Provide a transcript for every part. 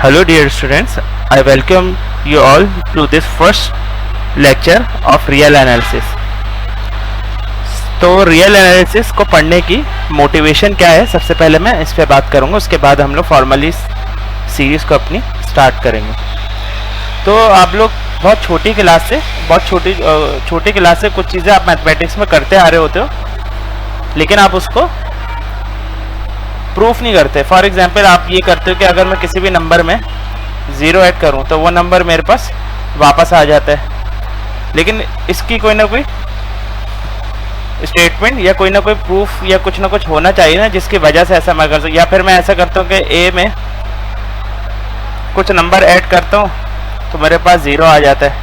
Hello dear students, I welcome you all to this first lecture of real analysis. तो real analysis को पढ़ने की motivation क्या है, सबसे पहले मैं इस पे बात करूंगा, उसके बाद हम लोग फॉर्मली सीरीज को अपनी स्टार्ट करेंगे। तो आप लोग बहुत छोटी क्लास से कुछ चीज़ें आप मैथमेटिक्स में करते आ रहे होते हो, लेकिन आप उसको प्रूफ नहीं करते। फॉर एग्जांपल आप ये करते हो कि अगर मैं किसी भी नंबर में 0 ऐड करूं तो वो नंबर मेरे पास वापस आ जाता है, लेकिन इसकी कोई ना कोई स्टेटमेंट या कोई ना कोई प्रूफ या कुछ ना कुछ होना चाहिए ना, जिसकी वजह से ऐसा मैं कर सकूं। या फिर मैं ऐसा करता हूं कि ए में कुछ नंबर ऐड करता हूं तो मेरे पास 0 आ जाता है,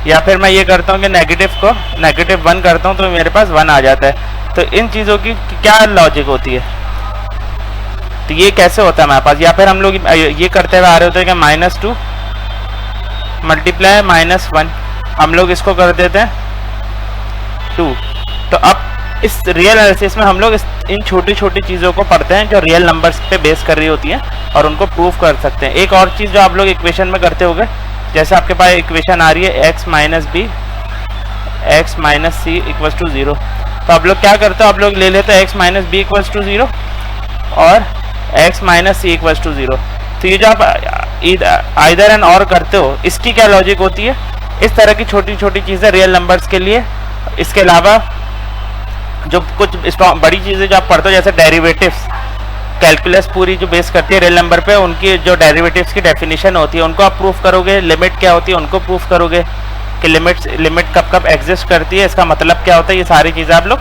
या फिर मैं ये करता हूं कि -1 करता हूं तो मेरे पास 1 आ जाता है। तो इन चीज़ों की क्या लॉजिक होती है, तो ये कैसे होता है हमारे पास। या फिर हम लोग ये करते हुए आ रहे होते हैं कि -2 मल्टीप्लाई -1, हम लोग इसको कर देते हैं 2। तो अब इस रियल एनालिसिस में हम लोग इन छोटी छोटी चीज़ों को पढ़ते हैं जो रियल नंबर्स पे बेस कर रही होती हैं, और उनको प्रूव कर सकते हैं। एक और चीज़ जो आप लोग इक्वेशन में करते होंगे, जैसे आपके पास इक्वेशन आ रही है x - b x - c = 0, तो आप लोग क्या करते हो, आप लोग ले लेते हैं x - b = 0 और x - c = 0। तो ये जो आप आइदर एंड और करते हो, इसकी क्या लॉजिक होती है। इस तरह की छोटी छोटी चीज़ें रियल नंबर्स के लिए। इसके अलावा जो कुछ बड़ी चीज़ें जो आप पढ़ते हो, जैसे डेरिवेटिव्स, कैलकुलस पूरी जो बेस करती है रियल नंबर पे, उनकी जो डेरिवेटिव्स की डेफिनेशन होती है उनको आप प्रूफ करोगे। लिमिट क्या होती है उनको प्रूफ करोगे कि लिमिट कब कब एग्जिस्ट करती है, इसका मतलब क्या होता है। ये सारी चीज़ें आप लोग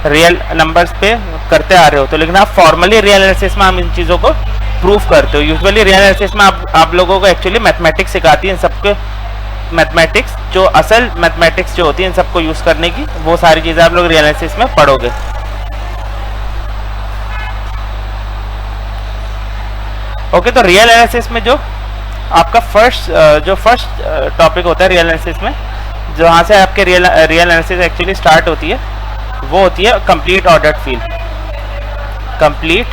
रियल नंबर्स पे करते आ रहे हो। तो लेकिन आप फॉर्मली रियल एनालिसिस में हम इन चीज़ों को प्रूफ करते हो। यूजुअली रियल एनालिसिस में आप लोगों को एक्चुअली मैथमेटिक्स सिखाती है, इन सबके मैथमेटिक्स जो असल मैथमेटिक्स जो होती है इन सबको यूज़ करने की, वो सारी चीज़ें आप लोग रियल एनालिसिस में पढ़ोगे। ओके, तो रियल एनालिसिस में जो आपका फर्स्ट टॉपिक होता है रियल एनालिसिस में, जहाँ से आपके रियल एनालिसिस एक्चुअली स्टार्ट होती है, वो होती है complete ordered field. Complete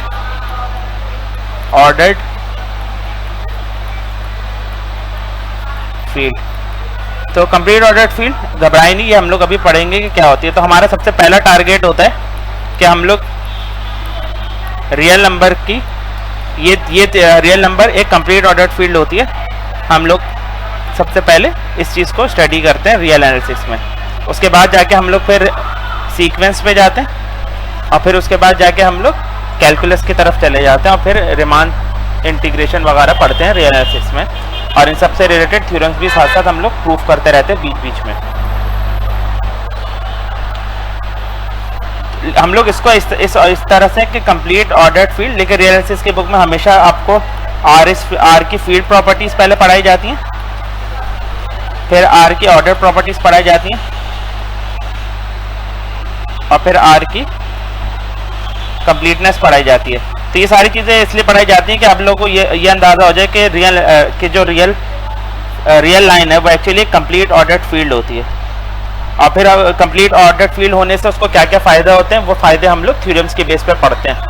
ordered field. तो कंप्लीट ऑर्डर्ड फील्ड, घबराए नहीं, ये हम लोग अभी पढ़ेंगे कि क्या होती है। तो हमारा सबसे पहला टारगेट होता है कि हम लोग रियल नंबर की ये रियल नंबर एक कंप्लीट ऑर्डर्ड फील्ड होती है। हम लोग सबसे पहले इस चीज़ को स्टडी करते हैं रियल एनालिसिस में। उसके बाद जाके हम लोग फिर सीक्वेंस पे जाते हैं, और फिर उसके बाद जाके हम लोग कैलकुलस की तरफ चले जाते हैं, और फिर रिमान इंटीग्रेशन वगैरह पढ़ते हैं रियल एनालिसिस में। और इन सबसे रिलेटेड थ्योरम्स भी साथ साथ हम लोग प्रूफ करते रहते हैं बीच बीच में। हम लोग इसको इस तरह से कि कंप्लीट ऑर्डर्ड फील्ड, लेकिन रियल एनालिसिस की बुक में हमेशा आपको आर की फील्ड प्रॉपर्टीज पहले पढ़ाई जाती हैं, फिर आर की ऑर्डर प्रॉपर्टीज पढ़ाई जाती हैं, और फिर आर की कंप्लीटनेस पढ़ाई जाती है। तो ये सारी चीज़ें इसलिए पढ़ाई जाती हैं कि आप लोगों को ये अंदाज़ा हो जाए कि जो रियल लाइन है वो एक्चुअली कंप्लीट ऑर्डर्ड फील्ड होती है। और फिर कंप्लीट ऑर्डर्ड फील्ड होने से उसको क्या क्या फ़ायदे होते हैं, वो फ़ायदे हम लोग थ्योरम्स के बेस पे पढ़ते हैं।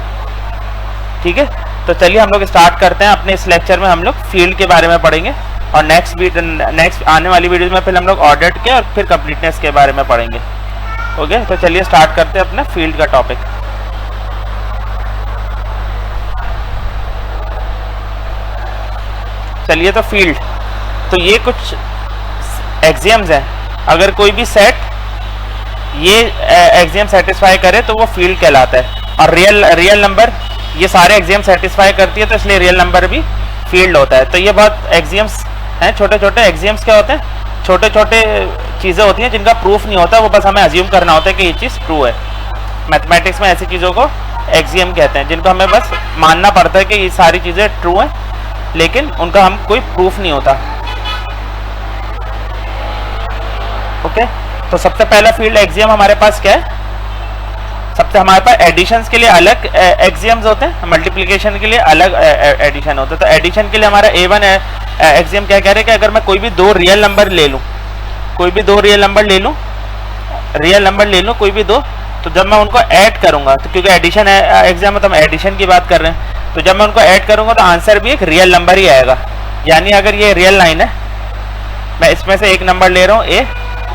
ठीक है, तो चलिए हम लोग स्टार्ट करते हैं। अपने इस लेक्चर में हम लोग फील्ड के बारे में पढ़ेंगे, और नेक्स्ट आने वाली वीडियो में फिर हम लोग ऑर्डर्ड के और फिर कंप्लीटनेस के बारे में पढ़ेंगे। ओके, तो चलिए स्टार्ट करते हैं अपने फील्ड का टॉपिक। चलिए, तो फील्ड, तो ये कुछ एक्सियम्स हैं। अगर कोई भी सेट ये एक्सियम सेटिस्फाई करे तो वो फील्ड कहलाता है, और रियल नंबर ये सारे एक्सियम सेटिस्फाई करती है, तो इसलिए रियल नंबर भी फील्ड होता है। तो ये बहुत एक्सियम्स हैं, छोटे छोटे एक्सियम्स। क्या होते हैं, छोटे छोटे चीज़ें होती हैं जिनका प्रूफ नहीं होता, वो बस हमें अज्यूम करना होता है कि ये चीज़ ट्रू है। मैथमेटिक्स में ऐसी चीज़ों को एक्सियम कहते हैं, जिनको हमें बस मानना पड़ता है कि ये सारी चीज़ें ट्रू हैं, लेकिन उनका हम कोई प्रूफ नहीं होता। ओके, तो सबसे पहला फील्ड एक्सियम हमारे पास क्या है। सबसे हमारे पास एडिशंस के लिए अलग एक्सियम्स होते हैं, मल्टीप्लिकेशन के लिए अलग एडिशन होता है। तो एडिशन के लिए हमारा A1 एक्सियम क्या कह रहे हैं कि अगर मैं कोई भी दो रियल नंबर ले लूँ, रियल नंबर ले लूँ कोई भी दो, तो जब मैं उनको ऐड करूँगा, तो क्योंकि एडिशन एग्जाम में तो हम एडिशन की बात कर रहे हैं, तो जब मैं उनको ऐड करूँगा तो आंसर भी एक रियल नंबर ही आएगा। यानी अगर ये रियल लाइन है, मैं इसमें से एक नंबर ले रहा हूँ ए,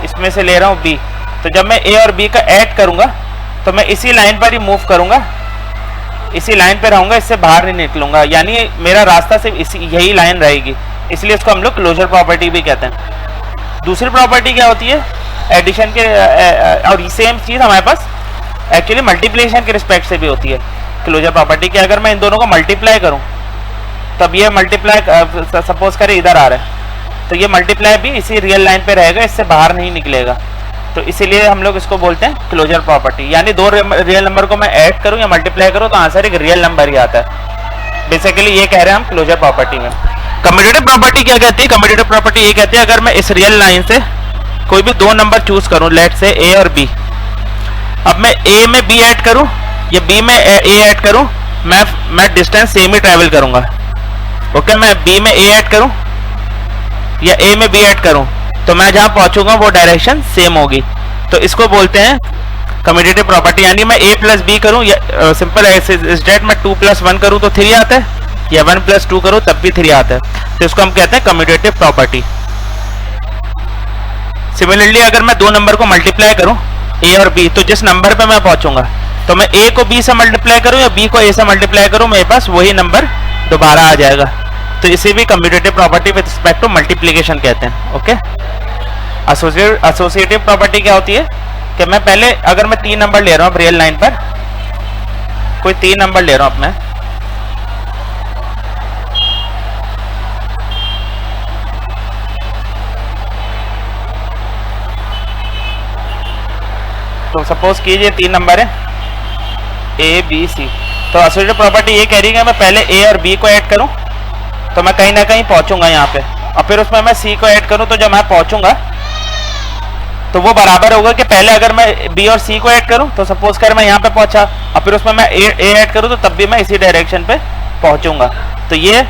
इसमें से ले रहा हूँ बी, तो जब मैं ए और बी का ऐड करूंगा तो मैं इसी लाइन पर ही मूव करूंगा, इसी लाइन पे रहूंगा, इससे बाहर नहीं निकलूंगा, यानी मेरा रास्ता सिर्फ इसी यही लाइन रहेगी, इसलिए इसको हम लोग क्लोजर प्रॉपर्टी भी कहते हैं। दूसरी प्रॉपर्टी क्या होती है एडिशन के, और सेम चीज हमारे पास एक्चुअली मल्टीप्लिकेशन के रिस्पेक्ट से भी होती है क्लोजर प्रॉपर्टी की। अगर मैं इन दोनों को मल्टीप्लाई करूं तब ये मल्टीप्लाई सपोज करें इधर आ रहा है, तो ये मल्टीप्लाई भी इसी रियल लाइन पे रहेगा, इससे बाहर नहीं निकलेगा, तो इसीलिए हम लोग इसको बोलते हैं क्लोजर प्रॉपर्टी। यानी दो रियल नंबर को मैं ऐड करूं या मल्टीप्लाई करूं तो आंसर एक रियल नंबर ही आता है। बेसिकली ये कह रहे हैं हम क्लोजर प्रॉपर्टी में। कम्यूटेटिव प्रॉपर्टी क्या कहती है? कम्यूटेटिव प्रॉपर्टी ये कहती है अगर मैं इस रियल लाइन से कोई भी दो नंबर चूज करूं, लेट से ए और बी, अब मैं ए में बी ऐड करूं या बी में ए ऐड करूं, मैं डिस्टेंस सेम ही ट्रेवल करूंगा। ओके, मैं बी में ए ऐड करूं या ए में बी ऐड करूं तो मैं जहां पहुंचूंगा वो डायरेक्शन सेम होगी, तो इसको बोलते हैं कम्यूटेटिव प्रॉपर्टी। यानी मैं ए प्लस बी करूं या सिंपल इस डेट में 2 + 1 करूं तो 3 आता है, या 1 + 2 करूं तब भी 3 आता है, तो इसको हम कहते हैं कम्यूटेटिव प्रॉपर्टी। सिमिलरली अगर मैं दो नंबर को मल्टीप्लाई करूं ए और बी, तो जिस नंबर पे मैं पहुंचूंगा, तो मैं ए को बी से मल्टीप्लाई करूं या बी को ए से मल्टीप्लाई करूं, मेरे पास वही नंबर दोबारा आ जाएगा, तो इसे भी commutative property with respect to multiplication कहते हैं। ओके, एसोसिएटिव प्रॉपर्टी क्या होती है कि मैं पहले अगर मैं 3 नंबर ले रहा हूं रियल लाइन पर, कोई 3 नंबर ले रहा हूं अब मैं, तो सपोज कीजिए 3 नंबर है ए बी सी, तो एसोसिएटिव प्रॉपर्टी ये कह रही है कि मैं पहले ए और बी को ऐड करूं तो मैं कहीं ना कहीं पहुंचूंगा यहाँ पे, और फिर उसमें मैं सी को ऐड करूं तो जब मैं पहुंचूंगा तो वो बराबर होगा कि पहले अगर मैं बी और सी को ऐड करूं तो सपोज कर मैं यहाँ पे पहुंचा, और फिर उसमें मैं ए ऐड करूं तो तब भी मैं इसी डायरेक्शन पे पहुंचूंगा, तो ये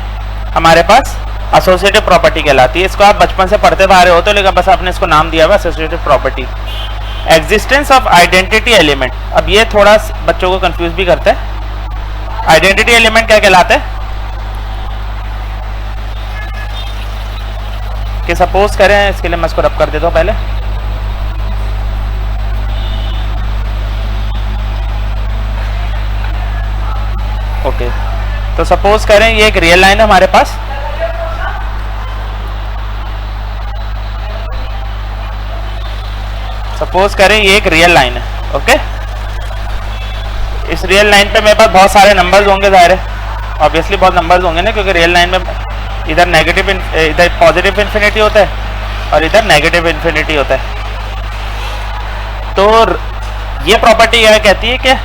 हमारे पास एसोसिएटिव प्रॉपर्टी कहलाती है। इसको आप बचपन से पढ़ते आ रहे हो तो, लेकिन बस आपने इसको नाम दिया हुआ associative property. Existence of identity element, अब ये थोड़ा बच्चों को कंफ्यूज भी करता है। आइडेंटिटी एलिमेंट क्या कहलाता है कि सपोज करें, इसके लिए मैं इसको रब कर देता हूं पहले, ओके, तो सपोज करें ये एक रियल लाइन है हमारे पास, सपोज करें ये एक रियल लाइन है। ओके, इस रियल लाइन पे मेरे पास बहुत सारे नंबर्स होंगे, जाहिर है ऑब्वियसली बहुत नंबर्स होंगे ना, क्योंकि रियल लाइन में इधर नेगेटिव, इधर पॉजिटिव इन्फिनिटी होता है और इधर नेगेटिव इन्फिनिटी होता है। तो ये प्रॉपर्टी यह कहती है कि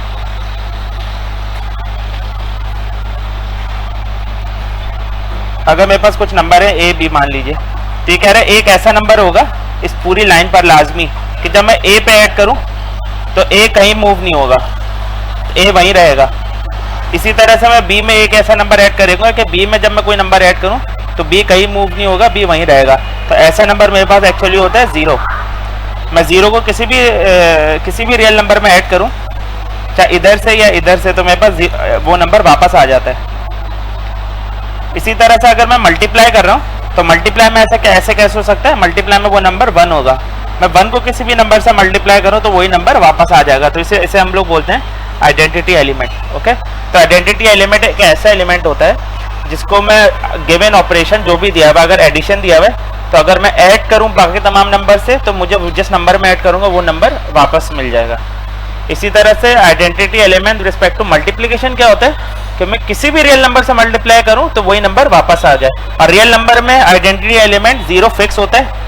अगर मेरे पास कुछ नंबर है ए बी मान लीजिए, तो ये कह रहा है एक ऐसा नंबर होगा इस पूरी लाइन पर लाजमी कि जब मैं ए पे ऐड करूं तो ए कहीं मूव नहीं होगा, ए वहीं रहेगा। इसी तरह से मैं बी में एक ऐसा नंबर ऐड करूंगा कि बी में जब मैं कोई नंबर ऐड करूं तो बी कहीं मूव नहीं होगा, बी वहीं रहेगा। तो ऐसा नंबर मेरे पास एक्चुअली होता है 0। मैं 0 को किसी भी रियल नंबर में ऐड करूं, चाहे इधर से या इधर से, तो मेरे पास वो नंबर वापस आ जाता है। इसी तरह से अगर मैं मल्टीप्लाई कर रहा हूं तो मल्टीप्लाई में ऐसे कैसे हो सकता है, मल्टीप्लाई में वो नंबर 1 होगा, मैं 1 को किसी भी नंबर से मल्टीप्लाई करूं तो वही नंबर वापस आ जाएगा, तो इसे हम लोग बोलते हैं आइडेंटिटी एलिमेंट। ओके, तो आइडेंटिटी एलिमेंट एक ऐसा एलिमेंट होता है जिसको मैं गिवन ऑपरेशन जो भी दिया हुआ, अगर एडिशन दिया हुआ है तो अगर मैं ऐड करूं बाकी तमाम नंबर से तो मुझे जिस नंबर में ऐड करूंगा वो नंबर वापस मिल जाएगा। इसी तरह से identity element respect to multiplication क्या होता है कि मैं किसी भी रियल नंबर से मल्टीप्लाई करूं तो वही नंबर वापस आ जाए, और रियल नंबर में आइडेंटिटी एलिमेंट 0 फिक्स होता है,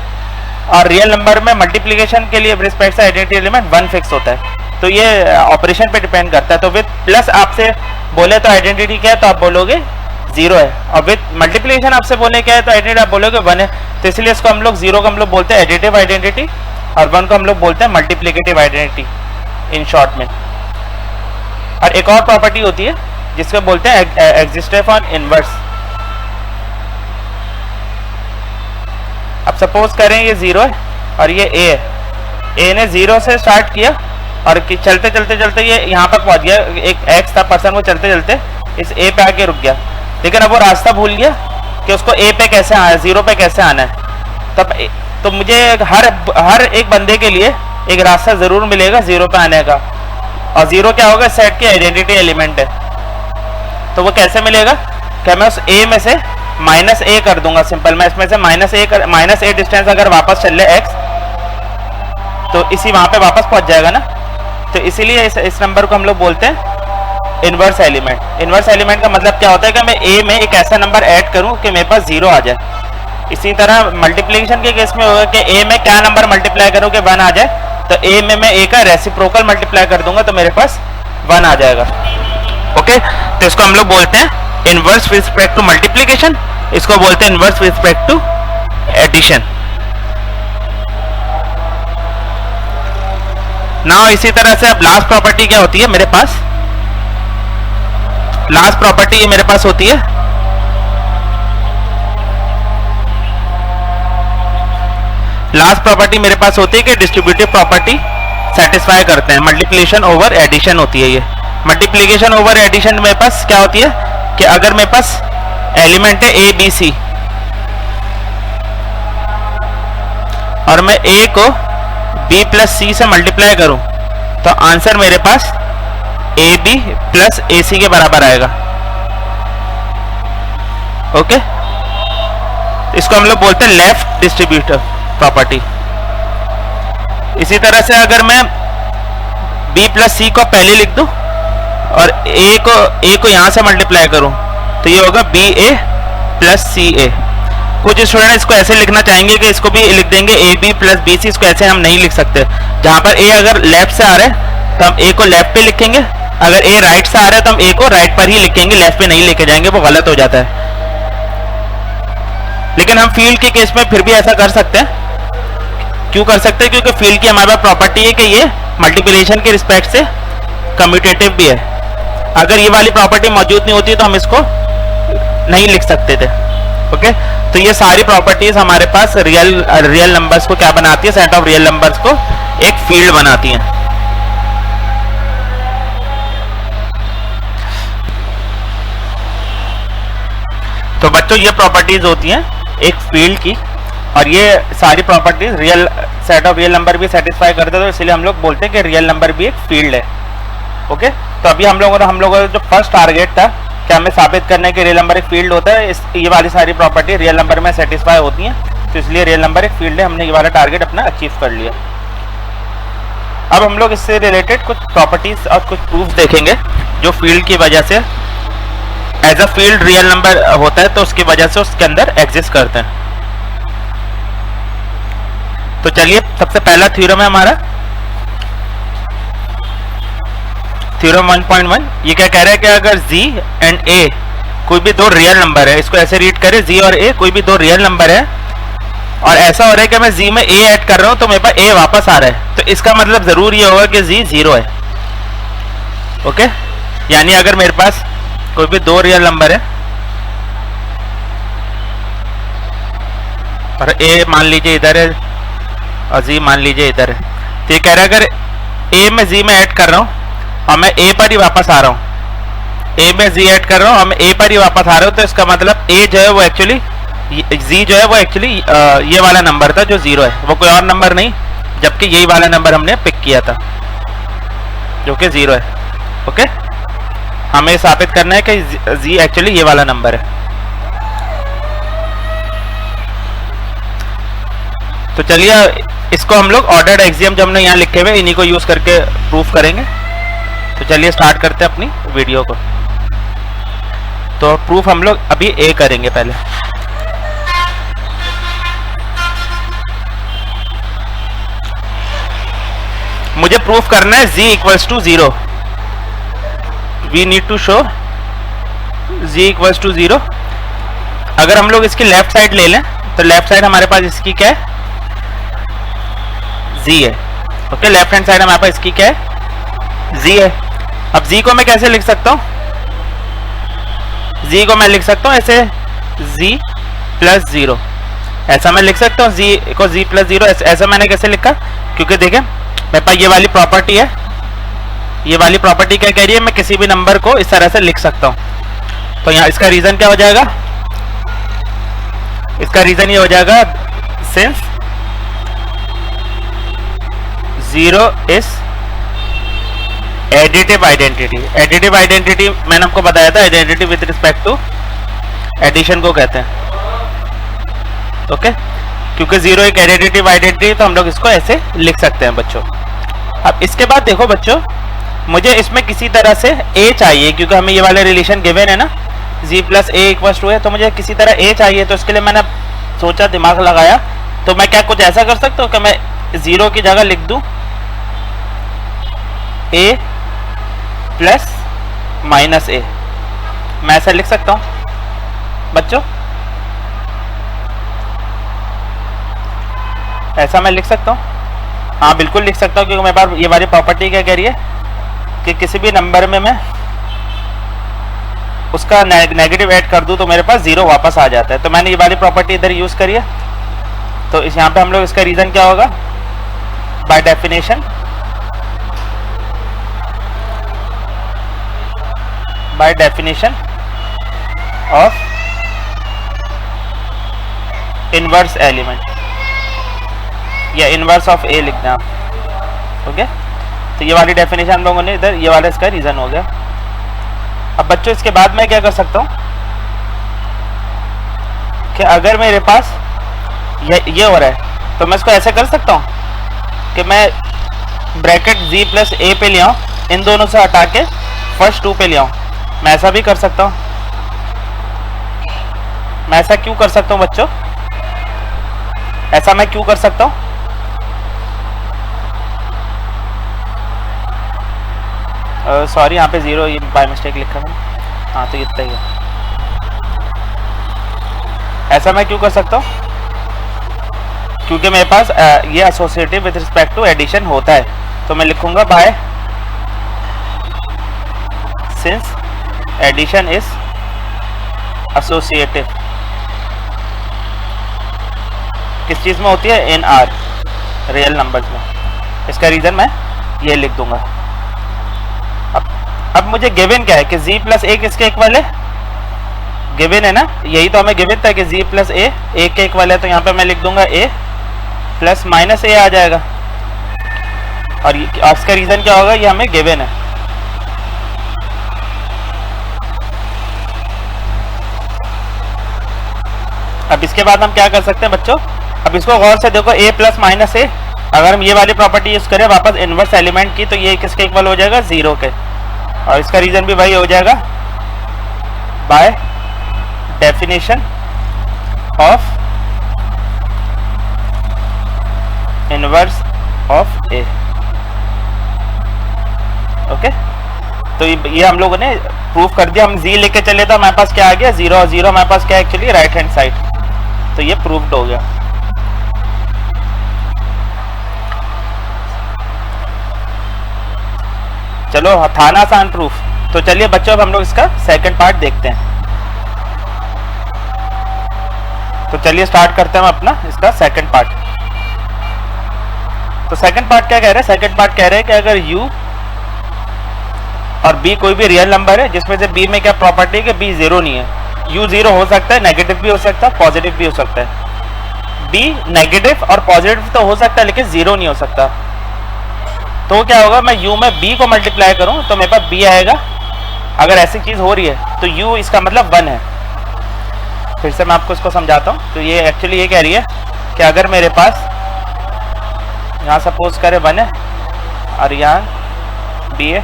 और रियल नंबर में मल्टीप्लिकेशन के लिए रिस्पेक्ट से आइडेंटिटी एलिमेंट 1 फिक्स होता है। तो ये ऑपरेशन पे डिपेंड करता है। तो विद प्लस आपसे बोले तो आइडेंटिटी क्या है, तो आप बोलोगे 0 है, और विद मल्टीप्लिकेशन आपसे बोले क्या है तो आइडेंटिटी आप बोलोगे 1 है। तो इसलिए इसको हम लोग 0 को हम लोग बोलते हैं एडिटिव आइडेंटिटी, और 1 को हम लोग बोलते हैं मल्टीप्लिकेटिव आइडेंटिटी इन शॉर्ट में। और एक और प्रॉपर्टी होती है जिसको बोलते हैं एग्जिस्टेंस ऑन इनवर्स। अब सपोज करें ये 0 है और ये ए है, ए ने 0 से स्टार्ट किया और चलते चलते चलते ये यहाँ पर पहुंच गया, एक एक्स था पर्सन, वो चलते चलते इस ए पे आके रुक गया, लेकिन अब वो रास्ता भूल गया कि उसको ए पे कैसे आना है, 0 पे कैसे आना है, तब तो मुझे हर एक बंदे के लिए एक रास्ता जरूर मिलेगा 0 पे आने का। और 0 क्या होगा, सेट की आइडेंटिटी एलिमेंट है। तो वो कैसे मिलेगा, क्या मैं उस ए में से -a कर दूंगा सिंपल। मैं इसमें से -a डिस्टेंस अगर वापस चल ले x, तो इसी वहां पे वापस पहुंच जाएगा ना। तो इसीलिए इस नंबर को हम लोग बोलते हैं इनवर्स एलिमेंट। इनवर्स एलिमेंट का मतलब क्या होता है कि मैं a में एक ऐसा नंबर ऐड करूं कि मेरे पास 0 आ जाए। इसी तरह मल्टीप्लिकेशन के केस में होगा कि a में क्या नंबर मल्टीप्लाई करूं कि 1 आ जाए, तो a में मैं a का रेसिप्रोकल मल्टीप्लाई कर दूंगा तो मेरे पास 1 आ जाएगा। ओके, तो इसको हम लोग बोलते हैं inverse with respect to multiplication, इसको बोलते हैं inverse with respect to addition. Now इसी तरह से अब लास्ट प्रॉपर्टी क्या होती है मेरे पास, लास्ट प्रॉपर्टी मेरे पास होती है कि डिस्ट्रीब्यूटिव प्रॉपर्टी सेटिस्फाई करते हैं। मल्टीप्लिकेशन ओवर एडिशन होती है ये। मल्टीप्लिकेशन ओवर एडिशन मेरे पास क्या होती है कि अगर मेरे पास एलिमेंट है ए बी सी और मैं ए को बी प्लस सी से मल्टीप्लाई करूं, तो आंसर मेरे पास ए बी प्लस ए सी के बराबर आएगा। ओके, इसको हम लोग बोलते हैं लेफ्ट डिस्ट्रीब्यूटिव प्रॉपर्टी। इसी तरह से अगर मैं b प्लस सी को पहले लिख दूं और a को यहां से मल्टीप्लाई करूं, तो ये होगा बी ए प्लस सी ए। कुछ स्टूडेंट इसको ऐसे लिखना चाहेंगे कि इसको भी लिख देंगे A B plus B C. इसको ऐसे हम नहीं लिख सकते। जहां पर a अगर लेफ्ट से आ रहा है तो हम a को लेफ्ट पे लिखेंगे, अगर a राइट से आ रहा है तो हम a को राइट पर ही लिखेंगे, लेफ्ट पे नहीं लेके जाएंगे, वो गलत हो जाता है। लेकिन हम फील्ड के केस में फिर भी ऐसा कर सकते हैं। क्यों कर सकते हैं, क्योंकि फील्ड की हमारे पास प्रॉपर्टी है कि ये मल्टीप्लिकेशन के रिस्पेक्ट से कम्यूटेटिव भी है। अगर ये वाली प्रॉपर्टी मौजूद नहीं होती तो हम इसको नहीं लिख सकते थे। ओके, तो ये सारी प्रॉपर्टीज हमारे पास रियल नंबर्स को क्या बनाती है, सेट ऑफ रियल नंबर्स को एक फील्ड बनाती हैं। तो बच्चों ये प्रॉपर्टीज होती हैं एक फील्ड की, और ये सारी properties real set of real number भी सेटिस्फाई करते हैं, तो इसलिए हम लोग बोलते हैं कि रियल नंबर भी एक फील्ड है। ओके, तो अभी हम लोगों का जो फर्स्ट टारगेट था कि हमें साबित करने के रियल नंबर एक फील्ड होता है, ये वाली सारी प्रॉपर्टी रियल नंबर में सेटिस्फाई होती हैं, तो इसलिए रियल नंबर एक फील्ड है। हमने ये वाला टारगेट अपना अचीव कर लिया। अब हम लोग इससे रिलेटेड कुछ प्रॉपर्टीज और कुछ प्रूफ देखेंगे जो फील्ड की वजह से as a field real number होता है, तो उसकी वजह से उसके अंदर एग्जिस्ट करते हैं। तो चलिए, सबसे पहला थ्योरम है हमारा थ्योरम 1.1। ये क्या कह रहा है कि अगर z एंड a कोई भी दो रियल नंबर है, इसको ऐसे रीड करें, z और a कोई भी दो रियल नंबर है, और ऐसा हो रहा है कि मैं z में a ऐड कर रहा हूं तो मेरे पास a वापस आ रहा है, तो इसका मतलब जरूर ये होगा कि z 0 है। ओके, यानी अगर मेरे पास कोई भी दो रियल नंबर है और a मान लीजिए इधर है और z मान लीजिए इधर है, तो ये कह रहा है अगर a में z में ऐड कर रहा हूं और मैं a पर ही वापस आ रहा हूं, a में z ऐड कर रहा हूं और मैं a पर ही वापस आ रहा हूं, तो इसका मतलब a जो है वो एक्चुअली z जो है वो एक्चुअली ये वाला नंबर था जो 0 है, वो कोई और नंबर नहीं, जबकि यही वाला नंबर हमने पिक किया था जो कि 0 है। ओके, हमें साबित करना है कि z एक्चुअली ये वाला नंबर है। तो चलिए इसको हम लोग ऑर्डर्ड एक्सियम जो हमने यहाँ लिखे हुए इन्हीं को यूज करके प्रूफ करेंगे। तो चलिए स्टार्ट करते हैं अपनी वीडियो को। तो प्रूफ हम लोग अभी ए करेंगे पहले। मुझे प्रूफ करना है z equals to 0। We need to show z equals to 0। अगर हम लोग इसकी लेफ्ट साइड ले लें तो लेफ्ट साइड हमारे पास इसकी क्या है, z है। ओके, लेफ्ट हैंड साइड हमारे पास इसकी क्या है, z है। अब z को मैं कैसे लिख सकता हूं, z को मैं लिख सकता हूं ऐसे z प्लस 0, ऐसा मैं लिख सकता हूं z को z प्लस 0। ऐसा मैंने कैसे लिखा, क्योंकि देखें मेरे पास ये वाली प्रॉपर्टी है, ये वाली प्रॉपर्टी क्या कह रही है, मैं किसी भी नंबर को इस तरह से लिख सकता हूं। तो यहाँ इसका रीजन क्या हो जाएगा, इसका रीजन ये हो जाएगा since 0 is additive identity. Additive identity मैंने आपको बताया था, identity with respect to addition को कहते हैं। ओके, क्योंकि 0 एक एडिटिव आइडेंटिटी तो हम लोग इसको ऐसे लिख सकते हैं बच्चों। अब इसके बाद देखो बच्चों, मुझे इसमें किसी तरह से a चाहिए, क्योंकि हमें ये वाले रिलेशन गिवन है ना, g plus a equals to है, तो मुझे किसी तरह a चाहिए। तो इसके लिए मैंने सोचा, दिमाग लगाया, तो मैं क्या कुछ ऐसा कर सकता हूँ कि मैं 0 की जगह लिख दूं a प्लस माइनस a। मैं ऐसा लिख सकता हूँ बच्चों, ऐसा मैं लिख सकता हूँ? हाँ बिल्कुल लिख सकता हूँ, क्योंकि मेरे पास ये वाली प्रॉपर्टी क्या कह रही है कि किसी भी नंबर में मैं उसका नेगेटिव ऐड कर दूं तो मेरे पास 0 वापस आ जाता है। तो मैंने ये वाली प्रॉपर्टी इधर यूज करी है। तो इस यहाँ पे हम लोग इसका रीजन क्या होगा, bye definition of inverse element या इनवर्स ऑफ ए लिखना आप। ओके, तो ये वाली डेफिनेशन हम लोगों ने इधर, ये वाला इसका रीजन हो गया। अब बच्चों इसके बाद मैं क्या कर सकता हूँ कि अगर मेरे पास ये हो रहा है तो मैं इसको ऐसे कर सकता हूँ कि मैं ब्रैकेट g प्लस a पे ले आऊँ, इन दोनों से हटा के फर्स्ट 2 पे ले आऊँ। मैं ऐसा भी कर सकता हूँ। मैं ऐसा क्यों कर सकता हूँ बच्चों, ऐसा मैं क्यों कर सकता हूँ? सॉरी, यहाँ पे 0 ये बाय मिस्टेक लिखा है। हाँ तो इतना ही है। ऐसा मैं क्यों कर सकता हूँ? क्योंकि मेरे पास ये associative with respect to addition होता है। तो मैं लिखूंगा by since addition is associative. किस चीज में होती है? इन आर रियल नंबर्स में। इसका रीजन मैं ये लिख दूंगा। अब मुझे गिवन क्या है कि g प्लस a किसके इक्वल है? गिवन है ना, यही तो हमें गिवन था कि g प्लस a 1 के इक्वल है। तो यहाँ पे मैं लिख दूंगा a प्लस माइनस a आ जाएगा। और इसका रीजन क्या होगा, ये हमें गिवन है। अब इसके बाद हम क्या कर सकते हैं बच्चों, अब इसको गौर से देखो, a प्लस माइनस a, अगर हम ये वाली प्रॉपर्टी यूज करें वापस इनवर्स एलिमेंट की, तो ये किसके इक्वल हो जाएगा? 0 के। और इसका रीजन भी वही हो जाएगा, bye definition of inverse of A. Okay, तो ये हम लोगों ने प्रूफ कर दिया। हम z लेके चले तो हमारे पास क्या आ गया? 0 और 0 हमारे पास क्या है एक्चुअली? Right hand side. तो ये प्रूफ्ड हो गया। चलो, था ना आसान प्रूफ। तो चलिए बच्चों, अब हम लोग इसका सेकंड पार्ट देखते हैं। तो चलिए स्टार्ट करते हैं हम अपना इसका सेकंड पार्ट। तो सेकंड पार्ट क्या कह रहे हैं? सेकंड पार्ट कह रहे हैं कि अगर u और b कोई भी रियल नंबर है, जिसमें से b में क्या प्रॉपर्टी है कि b 0 नहीं है। u 0 हो सकता है, नेगेटिव भी हो सकता है, पॉजिटिव भी हो सकता है। b नेगेटिव और पॉजिटिव तो हो सकता है, लेकिन 0 नहीं हो सकता। तो क्या होगा, मैं u में b को मल्टीप्लाई करूं तो मेरे पास b आएगा। अगर ऐसी चीज हो रही है तो u इसका मतलब 1 है। फिर से मैं आपको इसको समझाता हूं। तो ये एक्चुअली ये कह रही है कि अगर मेरे पास यहाँ सपोज करें 1 है और यहाँ b है,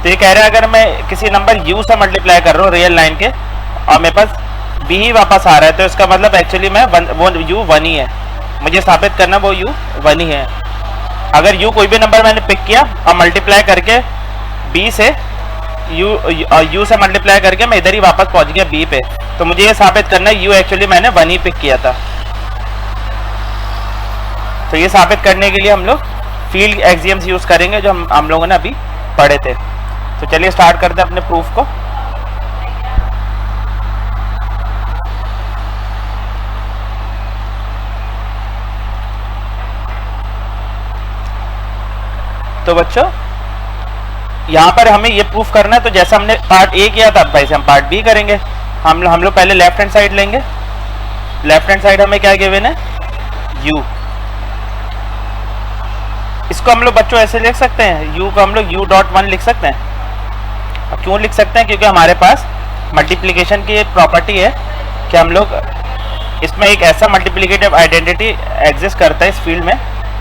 तो ये कह रहे हैं अगर मैं किसी नंबर u से मल्टीप्लाई कर रहा हूँ रियल लाइन के और मेरे पास b ही वापस आ रहा है, तो इसका मतलब एक्चुअली मैं वो u 1 ही है। मुझे साबित करना वो u 1 ही है। अगर u कोई भी नंबर मैंने पिक किया और मल्टीप्लाई करके b से u से मल्टीप्लाई करके मैं इधर ही वापस पहुंच गया b पे, तो मुझे ये साबित करना है u एक्चुअली मैंने 1 ही पिक किया था। तो ये साबित करने के लिए हम लोग फील्ड एक्सियम्स यूज करेंगे जो हम लोगों ने अभी पढ़े थे। तो चलिए स्टार्ट करते हैं अपने प्रूफ को। तो बच्चों यहाँ पर हमें ये प्रूफ करना है, तो जैसा हमने पार्ट ए किया था वैसे हम पार्ट बी करेंगे। हम लोग पहले लेफ्ट हैंड साइड लेंगे लेफ्ट हैंड साइड हमें क्या गिवन है, u। इसको हम लोग बच्चों ऐसे लिख सकते हैं, u को हम लोग u.1 लिख सकते हैं। अब क्यों लिख सकते हैं, क्योंकि हमारे पास मल्टीप्लिकेशन की एक प्रॉपर्टी है कि हम लोग इसमें एक ऐसा मल्टीप्लिकेटिव आइडेंटिटी एग्जिस्ट करता है इस फील्ड में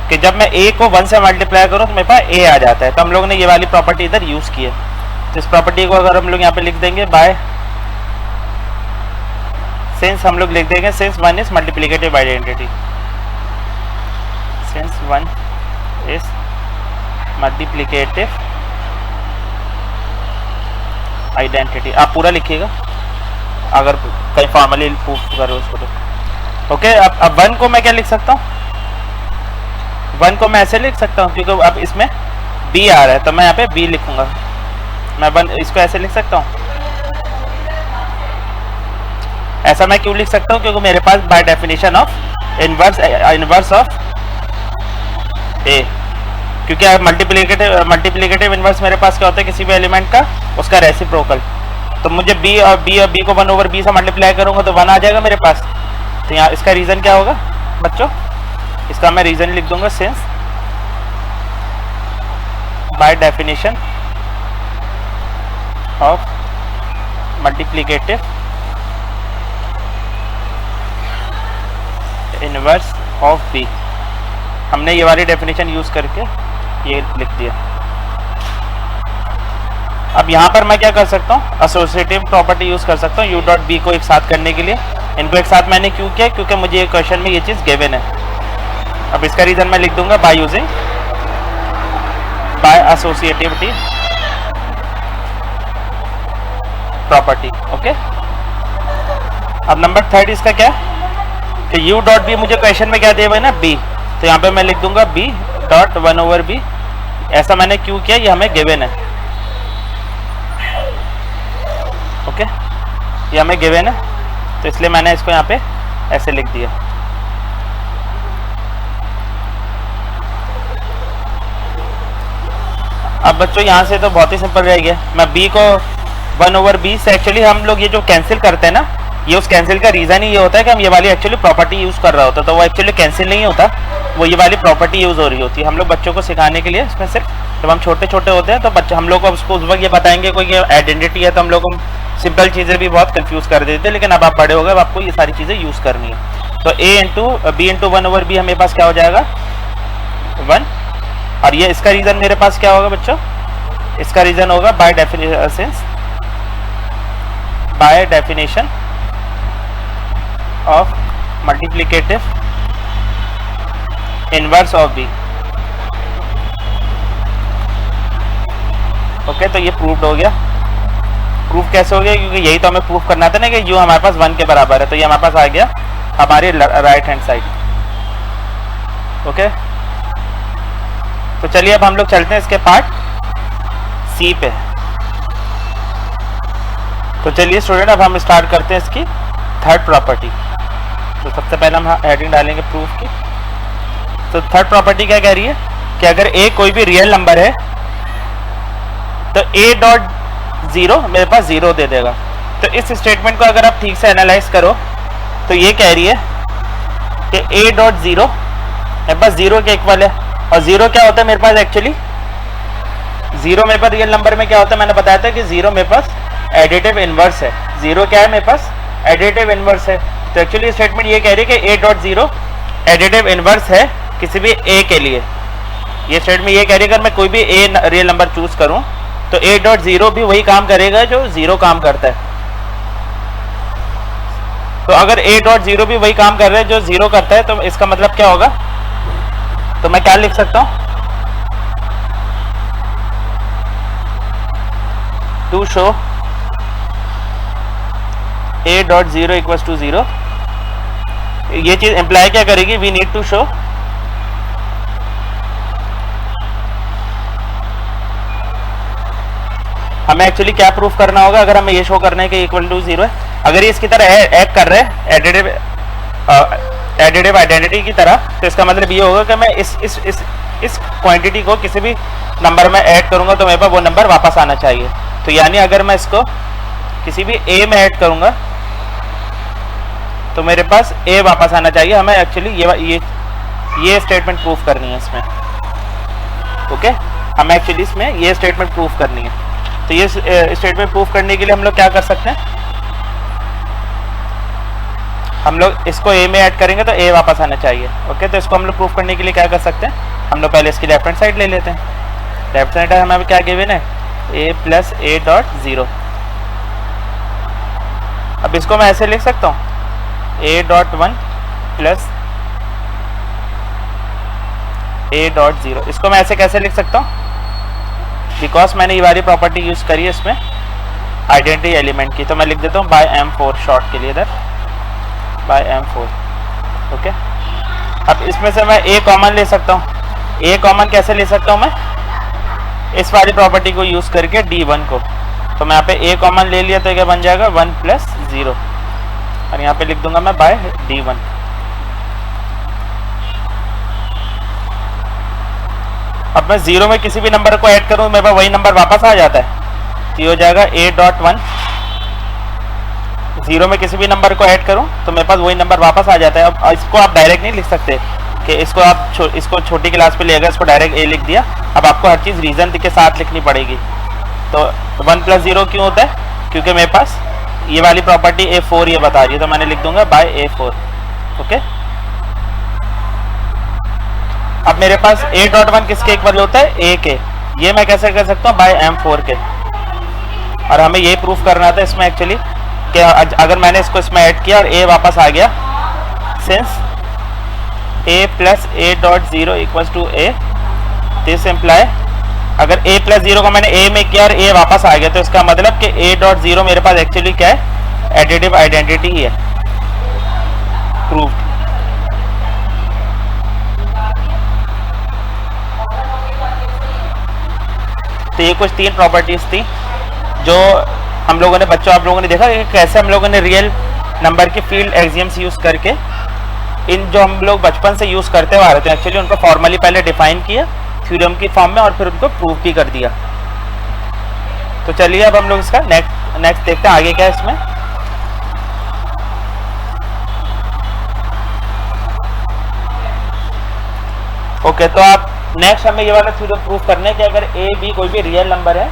कि जब मैं a को 1 से मल्टीप्लाई करूं तो मेरे पास a आ जाता है। तो हम लोग ने ये वाली प्रॉपर्टी इधर यूज की है। तो इस प्रॉपर्टी को अगर हम लोग यहाँ पे लिख देंगे बाय सिंस, हम लोग लिख देंगे since 1 is multiplicative identity, since 1 is multiplicative identity. आप पूरा लिखिएगा अगर कहीं फॉर्मली प्रूफ करो उसको तो। ओके, अब 1 को मैं क्या लिख सकता हूँ, 1 को मैं ऐसे लिख सकता हूँ क्योंकि अब इसमें b आ रहा है तो मैं यहाँ पे b लिखूंगा। मैं 1 इसको ऐसे लिख सकता हूँ। ऐसा मैं क्यों लिख सकता हूँ, क्योंकि मेरे पास by definition of inverse of a, क्योंकि मल्टीप्लिकेटिव इनवर्स मेरे पास क्या होता है किसी भी एलिमेंट का, उसका रेसिप्रोकल। तो मुझे b और b को 1/b से मल्टीप्लाई करूंगा तो 1 आ जाएगा मेरे पास। तो यहाँ इसका रीजन क्या होगा बच्चों, इसका मैं रीजन लिख दूंगा since bye definition of multiplicative inverse of b। हमने ये वाली डेफिनेशन यूज करके ये लिख दिया। अब यहाँ पर मैं क्या कर सकता हूँ, एसोसिएटिव प्रॉपर्टी यूज कर सकता हूँ u.b को एक साथ करने के लिए। इनको एक साथ मैंने क्यों किया, क्योंकि मुझे ये क्वेश्चन में ये चीज गिवन है। अब इसका रीजन मैं लिख दूंगा by using by associativity property. Okay, अब नंबर 3 इसका क्या है कि u.b मुझे क्वेश्चन में क्या दिया हुआ है ना b, तो यहाँ पे मैं लिख दूंगा b.1/b। ऐसा मैंने क्यों किया, ये हमें गिवन है। ओके, ये हमें गिवन है तो इसलिए मैंने इसको यहाँ पे ऐसे लिख दिया। अब बच्चों यहाँ से तो बहुत ही सिंपल रह गया। मैं b को 1/b से, एक्चुअली हम लोग ये जो कैंसिल करते हैं ना, ये उस कैंसिल का रीजन ही ये होता है कि हम ये वाली एक्चुअली प्रॉपर्टी यूज कर रहा होता है। तो वो एक्चुअली कैंसिल नहीं होता, वो ये वाली प्रॉपर्टी यूज हो रही होती है। हम लोग बच्चों को सिखाने के लिए इसमें सिर्फ जब हम छोटे छोटे होते हैं तो बच्चे हम लोग को उसको उस वक्त ये बताएंगे कोई ये आइडेंटिटी है तो हम लोग को सिंपल चीज़ें भी बहुत कंफ्यूज कर देते हैं। लेकिन अब आप बड़े हो गए, अब आपको ये सारी चीज़ें यूज करनी है। तो b/1/b हमारे पास क्या हो जाएगा 1, और ये इसका रीजन मेरे पास क्या होगा बच्चों, इसका रीजन होगा bye definition of multiplicative inverse of b। Okay, तो ये प्रूव्ड हो गया। प्रूफ कैसे हो गया, क्योंकि यही तो हमें प्रूफ करना था ना कि u हमारे पास 1 के बराबर है। तो ये हमारे पास आ गया हमारी राइट हैंड साइड। ओके, तो चलिए अब हम लोग चलते हैं इसके पार्ट सी पे। तो चलिए स्टूडेंट, अब हम स्टार्ट करते हैं इसकी 3rd प्रॉपर्टी। तो सबसे पहले हम हेडिंग डालेंगे प्रूफ की। तो 3rd प्रॉपर्टी क्या कह रही है कि अगर a कोई भी रियल नंबर है तो a.0 मेरे पास 0 दे देगा। तो इस स्टेटमेंट को अगर आप ठीक से एनालाइज करो तो ये कह रही है कि a.0 मेरे पास 0 के इक्वल है। और 0 क्या होता है मेरे पास, एक्चुअली 0 मेरे पास रियल नंबर में क्या होता है, मैंने बताया था कि 0 मेरे पास एडिटिव इनवर्स है। 0 क्या है मेरे पास, एडिटिव इनवर्स है। तो एक्चुअली स्टेटमेंट ये कह रही है कि a.0 एडिटिव इनवर्स है किसी भी a के लिए। ये स्टेटमेंट ये कह रही है अगर मैं कोई भी a रियल नंबर चूज करूं तो a.0 भी वही काम करेगा जो 0 काम करता है। तो अगर a.0 भी वही काम कर रहा है जो 0 करता है तो इसका मतलब क्या होगा, तो मैं क्या लिख सकता हूं, to show a.0 equals to 0। ये चीज इंप्लाई क्या करेगी, वी नीड टू शो हमें एक्चुअली क्या प्रूफ करना होगा अगर हमें ये शो करना है कि इक्वल टू 0 है। अगर ये इसकी तरह एक्ट कर रहे हैं एडिटिव आइडेंटिटी की तरह, तो इसका मतलब ये होगा कि मैं इस क्वांटिटी को किसी भी नंबर में ऐड करूंगा तो मेरे पास वो नंबर वापस आना चाहिए। तो यानी अगर मैं इसको किसी भी a में ऐड करूंगा तो मेरे पास ए वापस आना चाहिए। हमें एक्चुअली ये स्टेटमेंट प्रूफ करनी है इसमें। ओके, हमें एक्चुअली इसमें ये स्टेटमेंट प्रूफ करनी है। तो ये स्टेटमेंट प्रूफ करने के लिए हम लोग क्या कर सकते हैं, हम लोग इसको ए में ऐड करेंगे तो ए वापस आना चाहिए। ओके, तो इसको हम लोग प्रूफ करने के लिए क्या कर सकते हैं, हम लोग पहले इसकी लेफ्ट हैंड साइड ले लेते हैं। लेफ्ट हैंड साइड हमें क्या गिवन है, ए प्लस ए डॉट ज़ीरो। अब इसको मैं ऐसे लिख सकता हूँ, ए dot one plus A dot zero. इसको मैं ऐसे कैसे लिख सकता हूँ, बिकॉज मैंने ये वाली प्रॉपर्टी यूज़ करी है इसमें आइडेंटिटी एलिमेंट की, तो मैं लिख देता हूँ बाय M4 शॉर्ट के लिए इधर, बाय M4। ओके, अब इसमें से मैं ए कॉमन ले सकता हूँ। ए कॉमन कैसे ले सकता हूँ मैं, इस वाली प्रॉपर्टी को यूज़ करके D1 को। तो मैं यहाँ पे ए कॉमन ले लिया तो क्या बन जाएगा 1 प्लस 0, और यहाँ पे लिख दूंगा मैं बाय D1। अब मैं 0 में किसी भी नंबर को ऐड करूँ मेरे पास वही नंबर वापस आ जाता है। तो ये हो जाएगा ए डॉट वन, 0 में किसी भी नंबर को ऐड करूं तो मेरे पास वही नंबर वापस आ जाता है। अब इसको आप डायरेक्ट नहीं लिख सकते कि इसको आप इसको छोटी क्लास पे लेगा, इसको डायरेक्ट ए लिख दिया। अब आपको हर चीज़ रीज़न के साथ लिखनी पड़ेगी। तो 1 प्लस 0 क्यों होता है, क्योंकि मेरे पास ये वाली प्रॉपर्टी A4 ये बता रही है, तो मैंने लिख दूंगा बाय A4। ओके, अब मेरे पास ए डॉट वन किसके इक्वल होता है, ए के। ये मैं कैसे कर सकता हूँ, बाय M4 के। और हमें ये प्रूफ करना था इसमें एक्चुअली कि अगर मैंने इसको इसमें ऐड किया और ए वापस आ गया, since A plus A dot zero equals to A, this imply अगर ए प्लस 0 को मैंने ए में किया और ए वापस आ गया, तो इसका मतलब कि ए डॉट ज़ीरो मेरे पास एक्चुअली क्या है, एडिटिव आइडेंटिटी ही है, प्रूव्ड। तो ये कुछ 3 प्रॉपर्टीज थी जो हम लोगों ने, बच्चों आप लोगों ने देखा कि कैसे हम लोगों ने रियल नंबर की फील्ड एक्सियम्स यूज़ करके इन जो हम लोग बचपन से यूज़ करते हुए आ रहे थे एक्चुअली उनको फॉर्मली पहले डिफाइन किया थ्योरम की फॉर्म में और फिर उनको प्रूव भी कर दिया। तो चलिए अब हम लोग इसका नेक्स्ट देखते हैं आगे क्या है इसमें। ओके, तो आप नेक्स्ट हमें ये वाला थ्योरम प्रूव करने कि अगर ए बी कोई भी रियल नंबर है,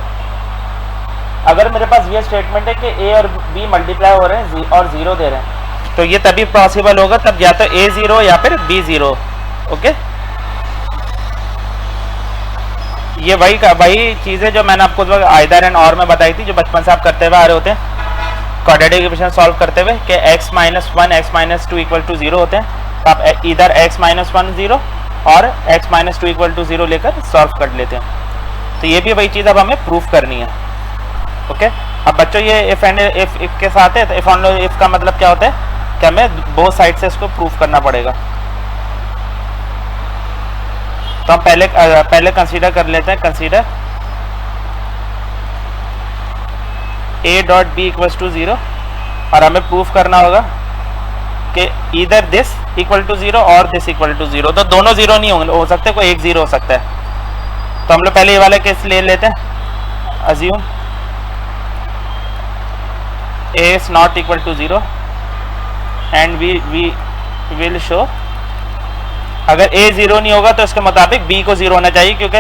अगर मेरे पास ये स्टेटमेंट है कि ए और बी मल्टीप्लाई हो रहे हैं और 0 दे रहे हैं, तो ये तभी पॉसिबल होगा तब या तो ए 0 या फिर बी 0। ओके, ये वही चीज़ है जो मैंने आपको आइदर एंड और में बताई थी, जो बचपन से आप करते हुए आ रहे होते हैं क्वाड्रेटिक इक्वेशन सॉल्व करते हुए कि x minus 1 x minus 2 equal to 0 होते हैं। तो आप इधर x माइनस 1 0 और x माइनस 2 इक्वल टू 0 लेकर सॉल्व कर लेते हैं। तो ये भी वही चीज़ अब हमें प्रूफ करनी है। ओके, अब बच्चों ये इफ एंड इफ के साथ है, तो इफ ऑन इफ का मतलब क्या होता है कि हमें बोथ साइड से इसको प्रूफ करना पड़ेगा। तो हम पहले कंसीडर कर लेते हैं, consider A dot B equals to 0, और हमें प्रूफ करना होगा कि इधर दिस इक्वल टू 0 और दिस इक्वल टू 0। तो दोनों 0 नहीं होंगे, हो सकते कोई एक 0 हो सकता है। तो हम लोग पहले ये वाला केस ले लेते हैं, assume a is not equal to 0 and we will show अगर a 0 नहीं होगा तो इसके मुताबिक b को 0 होना चाहिए, क्योंकि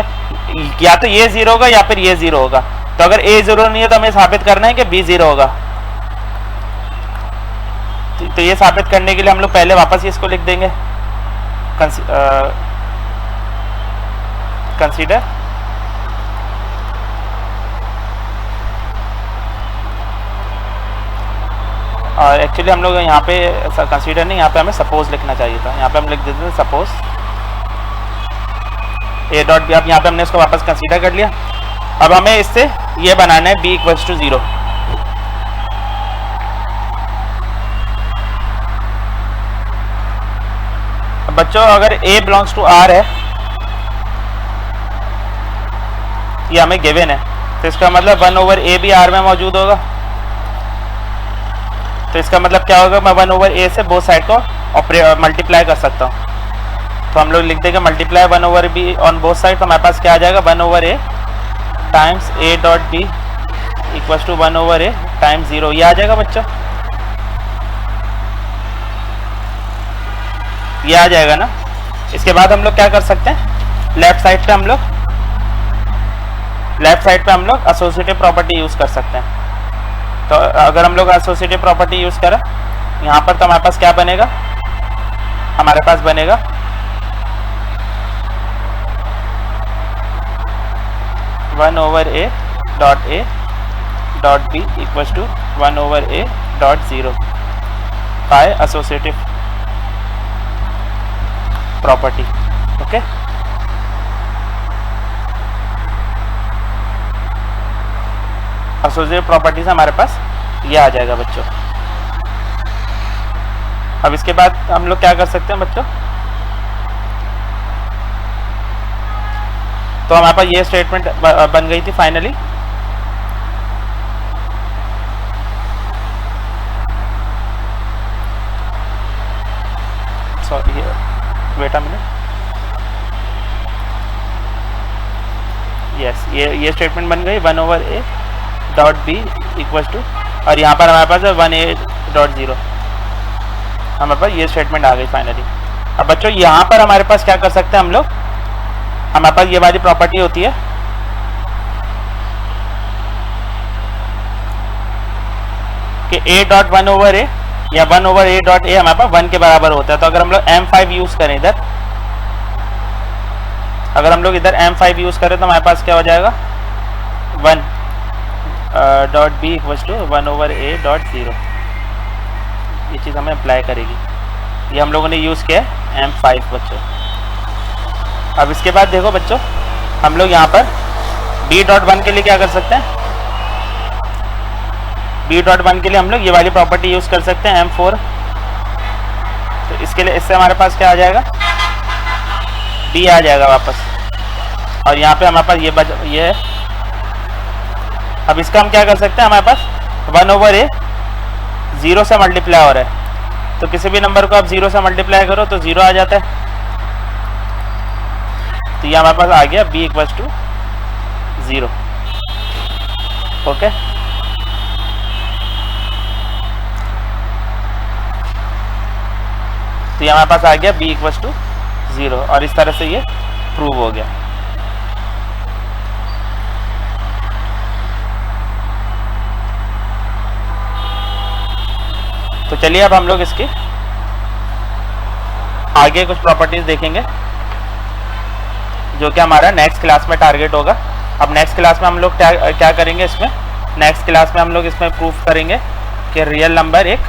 या तो ये 0 होगा या फिर ये 0 होगा। तो अगर a 0 नहीं है तो हमें साबित करना है कि b 0 होगा। तो ये साबित करने के लिए हम लोग पहले वापस इसको लिख देंगे, कंसीडर और एक्चुअली हम लोग यहाँ पे कंसीडर नहीं, यहाँ पे हमें सपोज लिखना चाहिए था। यहाँ पे हम लिख देते हैं सपोज ए डॉट बी। अब यहाँ पे हमने इसको वापस कंसीडर कर लिया। अब हमें इससे ये बनाना है b इक्वल्स टू 0। बच्चों अगर a बिलोंग्स टू r है, ये हमें गिवन है, तो इसका मतलब 1 ओवर a भी r में मौजूद होगा। तो इसका मतलब क्या होगा, मैं 1 ओवर a से बोथ साइड को मल्टीप्लाई कर सकता हूँ। तो हम लोग लिख देंगे multiply 1 over b on both side. तो हमारे पास क्या आ जाएगा, 1 over a times a dot b equals to 1 over a times 0। ये आ जाएगा बच्चों। ये आ जाएगा ना। इसके बाद हम लोग क्या कर सकते हैं, लेफ्ट साइड पे हम लोग एसोसिएटिव प्रॉपर्टी यूज कर सकते हैं। तो अगर हम लोग एसोसिएटिव प्रॉपर्टी यूज करें यहाँ पर, तो हमारे पास क्या बनेगा, हमारे पास बनेगा 1/a dot b equals to 1/a dot 0 by associative property. Okay, associative property से हमारे पास ये आ जाएगा बच्चों। अब इसके बाद हम लोग क्या कर सकते हैं बच्चों, तो हमारे पास ये स्टेटमेंट बन गई थी finally. Sorry, wait a minute, yes, ये स्टेटमेंट बन गई 1/a dot b equals to, और यहाँ पर हमारे पास है 1/a डॉट 0, हमारे पास ये स्टेटमेंट आ गई फाइनली। अब बच्चों यहाँ पर हमारे पास क्या कर सकते हैं हम लोग, हमारे पास ये वाली प्रॉपर्टी होती है कि a डॉट 1/a या 1/a डॉट a हमारे पास 1 के बराबर होता है। तो अगर हम लोग m5 यूज करें इधर, अगर हम लोग इधर m5 यूज करें तो हमारे पास क्या हो जाएगा 1 dot b equals to 1/a dot 0। ये चीज़ हमें अप्लाई करेगी, ये हम लोगों ने यूज़ किया है m5 बच्चों। अब इसके बाद देखो बच्चों, हम लोग यहाँ पर b डॉट 1 के लिए क्या कर सकते हैं, b डॉट 1 के लिए हम लोग ये वाली प्रॉपर्टी यूज़ कर सकते हैं m4। तो इसके लिए, इससे हमारे पास क्या आ जाएगा, b आ जाएगा वापस, और यहाँ पे हमारे पास ये है। अब इसका हम क्या कर सकते हैं, हमारे पास 1/a 0 से मल्टीप्लाई हो रहा है, तो किसी भी नंबर को आप 0 से मल्टीप्लाई करो तो 0 आ जाता है। तो ये हमारे पास आ गया b इक्वल्स टू 0। ओके, तो ये हमारे पास आ गया b इक्वल्स टू 0, और इस तरह से ये प्रूव हो गया। तो चलिए अब हम लोग इसके आगे कुछ प्रॉपर्टीज देखेंगे जो कि हमारा नेक्स्ट क्लास में टारगेट होगा। अब नेक्स्ट क्लास में हम लोग क्या करेंगे, इसमें नेक्स्ट क्लास में हम लोग इसमें प्रूफ करेंगे कि रियल नंबर एक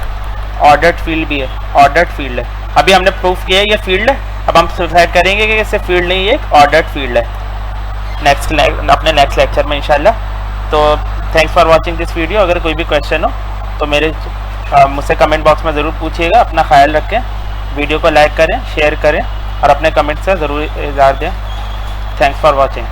ऑर्डर्ड फील्ड भी है, ऑर्डर्ड फील्ड है। अभी हमने प्रूफ किया है ये फील्ड है, अब हम डिसाइड करेंगे कि इससे फील्ड नहीं, ये एक ऑर्डर्ड फील्ड है अपने नेक्स्ट लेक्चर में इंशाल्लाह। तो thanks for watching this video. अगर कोई भी क्वेश्चन हो तो मुझसे कमेंट बॉक्स में ज़रूर पूछिएगा। अपना ख्याल रखें, वीडियो को लाइक करें, शेयर करें और अपने कमेंट से ज़रूर इज़हार दें। Thanks for watching.